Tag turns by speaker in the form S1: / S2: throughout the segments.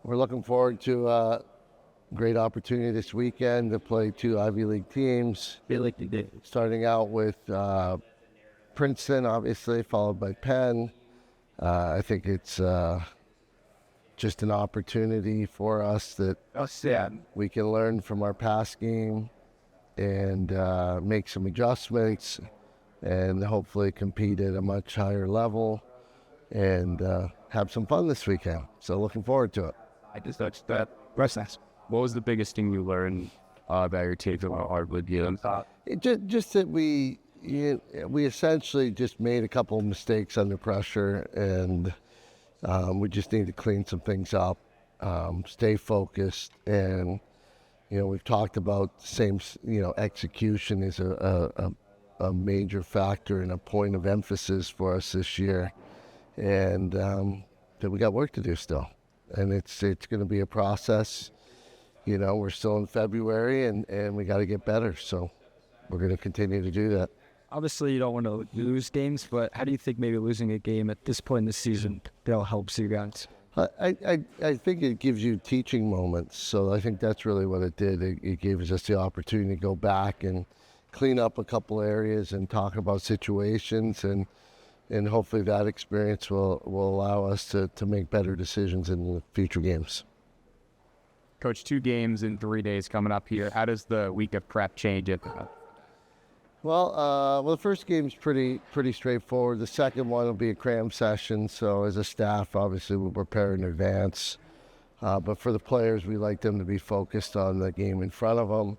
S1: We're looking forward to a great opportunity this weekend to play two Ivy League teams. Starting out with Princeton, obviously, followed by Penn. I think it's just an opportunity for us that we can learn from our past game and make some adjustments and hopefully compete at a much higher level and have some fun this weekend. So looking forward to it.
S2: I just touched that. What was the biggest thing you learned about your team from Harvard?
S1: Just that we essentially just made a couple of mistakes under pressure, and we just need to clean some things up, stay focused, and we've talked about the same. Execution is a major factor and a point of emphasis for us this year, and that we got work to do still, and it's going to be a process. We're still in February, and we got to get better, so we're going to continue to do that.
S3: Obviously, you don't want to lose games, but how do you think maybe losing a game at this point in the season helps you guys?
S1: I think it gives you teaching moments, so I think that's really what it did. It gave us the opportunity to go back and clean up a couple areas and talk about situations, and hopefully that experience will allow us to make better decisions in the future games.
S2: Coach, 2 games in 3 days coming up here. How does the week of prep change it?
S1: Well, the first game's pretty straightforward. The second one will be a cram session, so as a staff, obviously, we'll prepare in advance. But for the players, we like them to be focused on the game in front of them.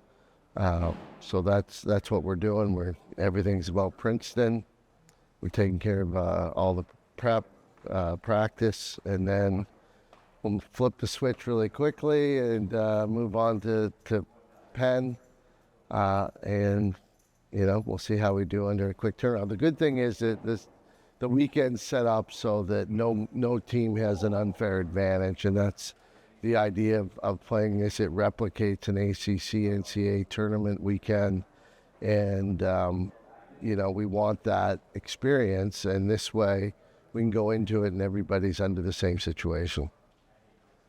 S1: So that's what we're doing. Everything's about Princeton. We're taking care of all the prep, practice, and then we'll flip the switch really quickly and move on to Penn, and we'll see how we do under a quick turnaround. The good thing is that the weekend's set up so that no team has an unfair advantage, and that's the idea of playing this. It replicates an ACC NCAA tournament weekend, and we want that experience, and this way we can go into it and everybody's under the same situation.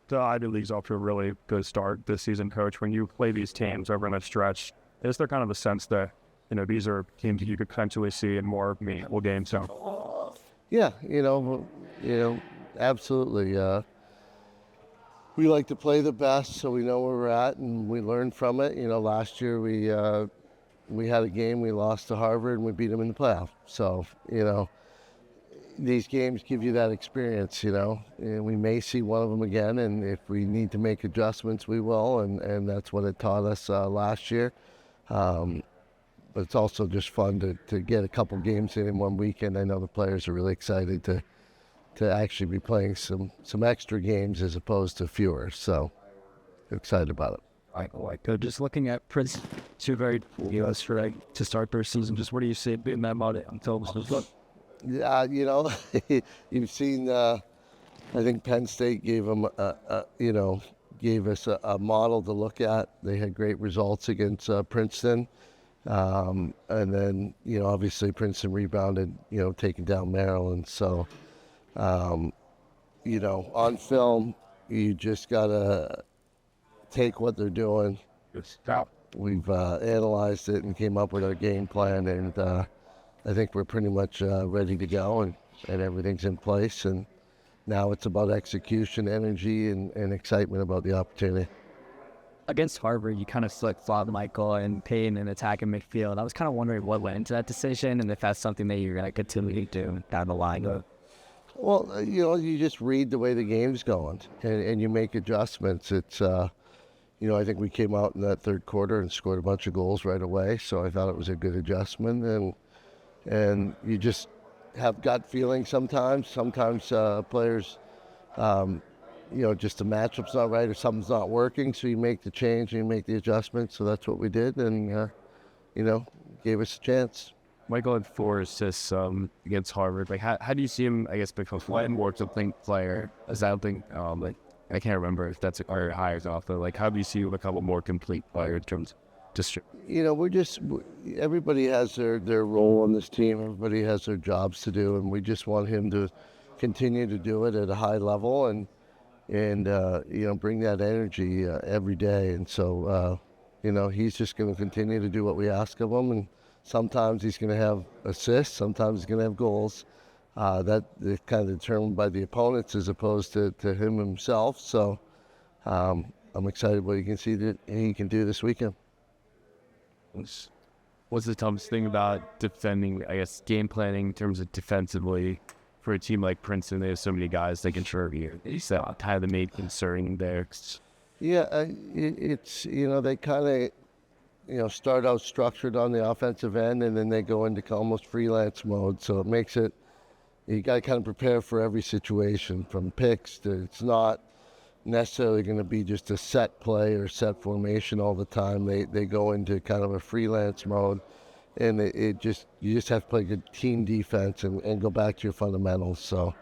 S2: The Ivy League's off to a really good start this season, Coach. When you play these teams over in a stretch, is there kind of a sense that these are teams that you could potentially see in more meaningful games? So,
S1: yeah, absolutely. We like to play the best, so we know where we're at, and we learn from it. Last year we had a game, we lost to Harvard, and we beat them in the playoff. So, these games give you that experience, and we may see one of them again, and if we need to make adjustments, we will, and that's what it taught us last year. But it's also just fun to get a couple games in one weekend. I know the players are really excited to actually be playing some extra games as opposed to fewer, so excited about it.
S3: Just looking at Princeton, 2 very US to start their season, just what do you say in that model until this was
S1: Yeah, you've seen. I think Penn State gave them, gave us a model to look at. They had great results against Princeton, and then obviously Princeton rebounded, taking down Maryland. So, on film, you just gotta take what they're doing. We've analyzed it and came up with our game plan, and I think we're pretty much ready to go, and everything's in place. And now it's about execution, energy, and excitement about the opportunity.
S3: Against Harvard, you kind of flip-flop Michael and Payne and attacking midfield. I was kind of wondering what went into that decision, and if that's something that you're going to continue to do down the line.
S1: Well, you just read the way the game's going, and you make adjustments. It's, I think we came out in that third quarter and scored a bunch of goals right away, so I thought it was a good adjustment. And you just have gut feeling sometimes. Sometimes players, just the matchup's not right or something's not working, so you make the change and you make the adjustment. So that's what we did, and, gave us a chance.
S2: Michael had 4 assists against Harvard. How do you see him, I guess, become a more complete player? As I don't think, I can't remember if that's our hires off, but how do you see him become a more complete player in terms of
S1: everybody has their role on this team. Everybody has their jobs to do, and we just want him to continue to do it at a high level. And and bring that energy every day. And so he's just going to continue to do what we ask of him. And sometimes he's going to have assists, sometimes he's going to have goals. That is kind of determined by the opponents as opposed to him himself. So I'm excited what he can see that he can do this weekend.
S2: What's the toughest thing about defending, I guess, game planning in terms of defensively for a team like Princeton? They have so many guys they can serve you. Is that kind of the main concern there?
S1: Yeah, it's, they kind of, start out structured on the offensive end, and then they go into almost freelance mode. So it makes it, you got to kind of prepare for every situation, from picks to, it's not necessarily going to be just a set play or set formation all the time. They go into kind of a freelance mode, and you just have to play good team defense and go back to your fundamentals. So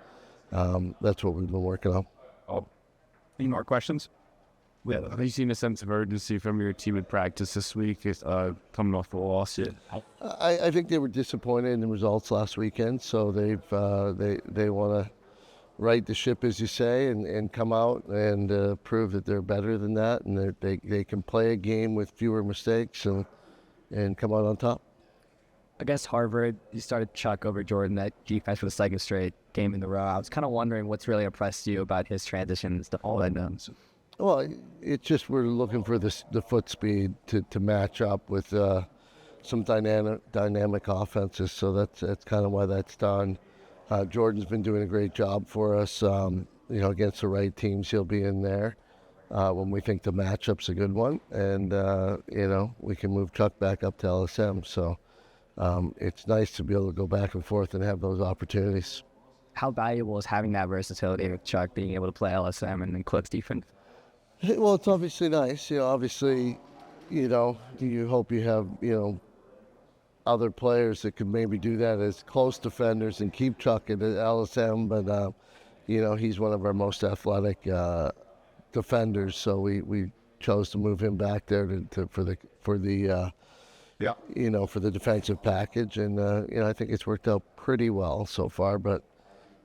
S1: that's what we've been working on.
S2: Any more questions? Have you seen a sense of urgency from your team in practice this week, coming off the loss?
S1: I think they were disappointed in the results last weekend, so they want to right the ship, as you say, and come out and prove that they're better than that, and that they can play a game with fewer mistakes and come out on top.
S3: Against Harvard, you started Chuck over Jordan, that defense for the second straight game in the row. I was kind of wondering what's really impressed you about his transitions to all that done.
S1: Well, it's just we're looking for the foot speed to match up with some dynamic offenses, so that's kind of why that's done. Jordan's been doing a great job for us. Against the right teams, he'll be in there when we think the matchup's a good one, and we can move Chuck back up to LSM. So it's nice to be able to go back and forth and have those opportunities.
S3: How valuable is having that versatility with Chuck being able to play LSM and then Cliff's defense?
S1: Well, it's obviously nice. Obviously, you hope you have, other players that could maybe do that as close defenders and keep Chuck at LSM. But, he's one of our most athletic defenders, so we chose to move him back there for the defensive package. And, I think it's worked out pretty well so far. But,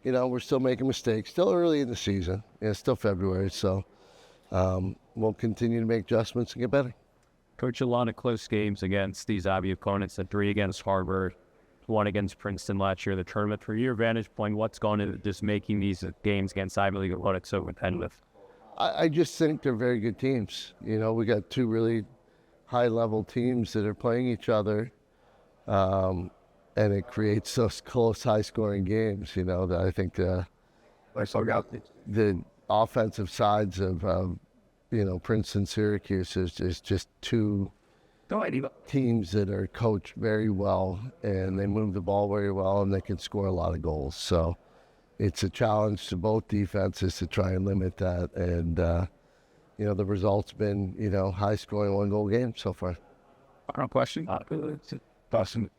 S1: we're still making mistakes. Still early in the season. It's still February, so we'll continue to make adjustments and get better.
S2: Coach, a lot of close games against these Ivy opponents, 3 against Harvard, 1 against Princeton last year, the tournament. From your vantage point, what's going into just making these games against Ivy League opponents so competitive?
S1: I just think they're very good teams. We got 2 really high-level teams that are playing each other, and it creates those close, high-scoring games. That I think the offensive sides of Princeton, Syracuse is just 2 teams that are coached very well, and they move the ball very well, and they can score a lot of goals. So it's a challenge to both defenses to try and limit that. And, the result's been, high-scoring 1-goal games so far.
S2: Final question. Boston.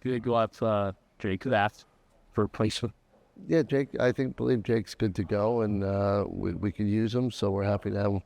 S2: Good to go up Jake Left for replacement.
S1: Yeah, believe Jake's good to go, and we could use him, so we're happy to have him.